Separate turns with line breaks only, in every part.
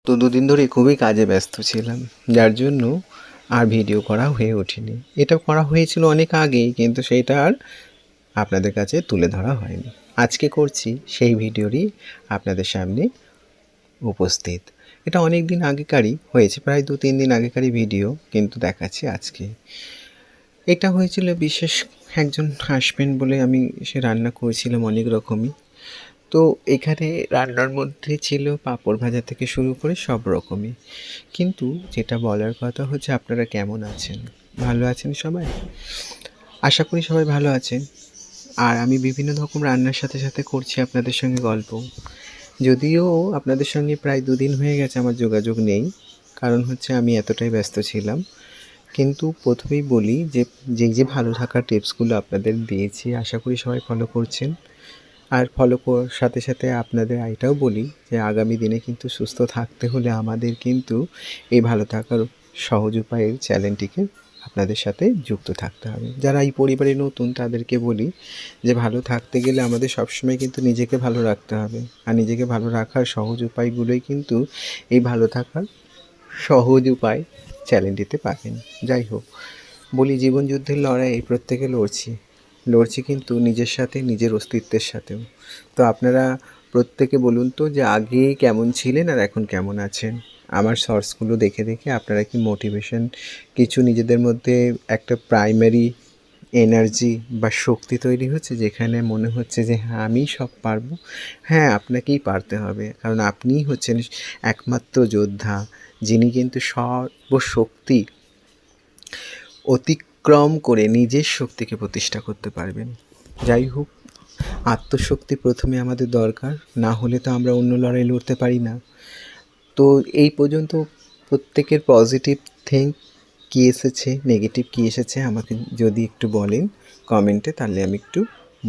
তো দুদিন ধরে খুবই কাজে ব্যস্ত ছিলাম, যার জন্য আর ভিডিও করা হয়ে ওঠেনি। এটা করা হয়েছিল অনেক আগেই, কিন্তু সেইটা আর আপনাদের কাছে তুলে ধরা হয়নি। আজকে করছি সেই ভিডিওরই আপনাদের সামনে উপস্থিত। এটা অনেক দিন আগেকারই হয়েছে, প্রায় 2-3 দিন আগেকারই ভিডিও, কিন্তু দেখাচ্ছি আজকে। এটা হয়েছিল বিশেষ একজন আসবেন বলে আমি সে রান্না করেছিলাম অনেক রকমই। তো এখানে রান্নার মধ্যে ছিল পাঁপড় ভাজা থেকে শুরু করে সব রকমই। কিন্তু যেটা বলার কথা হচ্ছে, আপনারা কেমন আছেন? ভালো আছেন সবাই? আশা করি সবাই ভালো আছেন। আর আমি বিভিন্ন রকম রান্নার সাথে সাথে করছি আপনাদের সঙ্গে গল্প। যদিও আপনাদের সঙ্গে প্রায় 2 দিন হয়ে গেছে আমার যোগাযোগ নেই, কারণ হচ্ছে আমি এতটাই ব্যস্ত ছিলাম। কিন্তু প্রথমেই বলি যে ভালো থাকার টিপসগুলো আপনাদের দিয়েছি, আশা করি সবাই ফলো করছেন। আর সাথে সাথে আপনাদের এটাও বলি যে আগামী দিনে কিন্তু সুস্থ থাকতে হলে আমাদের কিন্তু এই ভালো থাকার সহজ উপায়ের চ্যানেলটিকে আপনাদের সাথে যুক্ত থাকতে হবে। যারা এই পরিবারে নতুন তাদেরকে বলি যে ভালো থাকতে গেলে আমাদের সবসময় কিন্তু নিজেকে ভালো রাখতে হবে, আর নিজেকে ভালো রাখার সহজ উপায়গুলোই কিন্তু এই ভালো থাকার সহজ উপায় চ্যানেলটিতে পাবেন। যাই হোক, বলি জীবন যুদ্ধের লড়াই প্রত্যেকে লড়ছি কিন্তু নিজের সাথে, নিজের অস্তিত্বের সাথেও। তো আপনারা প্রত্যেকে বলুন তো যে আগে কেমন ছিলেন আর এখন কেমন আছেন? আমার শর্টসগুলো দেখে দেখে আপনারা কি মোটিভেশন কিছু নিজেদের মধ্যে একটা প্রাইমারি এনার্জি বা শক্তি তৈরি হচ্ছে, যেখানে মনে হচ্ছে যে হ্যাঁ আমিই সব পারবো? হ্যাঁ, আপনাকেই পারতে হবে, কারণ আপনিই হচ্ছেন একমাত্র যোদ্ধা, যিনি কিন্তু সর্বশক্তি অতিক্রম করে নিজের শক্তিকে প্রতিষ্ঠা করতে পারবেন। যাই হোক, আত্মশক্তি প্রথমে আমাদের দরকার, না হলে তো আমরা অন্য লড়াই লড়তে পারি না। তো এই পর্যন্ত প্রত্যেকের পজিটিভ থিঙ্ক কী এসেছে, নেগেটিভ কী এসেছে আমাকে যদি একটু বলেন কমেন্টে, তাহলে আমি একটু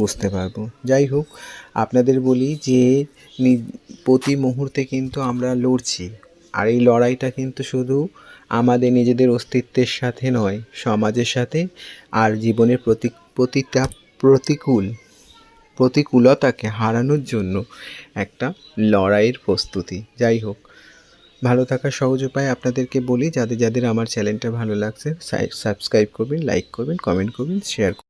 বুঝতে পারবো। যাই হোক, আপনাদের বলি যে প্রতি মুহূর্তে কিন্তু আমরা লড়ছি, আর এই লড়াইটা কিন্তু শুধু আমাদের নিজেদের অস্তিত্বের সাথে নয়, সমাজের সাথে আর জীবনের প্রতিটা প্রতিকূলতাকে হারানোর জন্য একটা লড়াইয়ের প্রস্তুতি। যাই হোক, ভালো থাকার সহজ উপায় আপনাদেরকে বলি, যাদের যাদের আমার চ্যানেলটা ভালো লাগছে সাবস্ক্রাইব করবেন, লাইক করবেন, কমেন্ট করবেন, শেয়ার করবেন।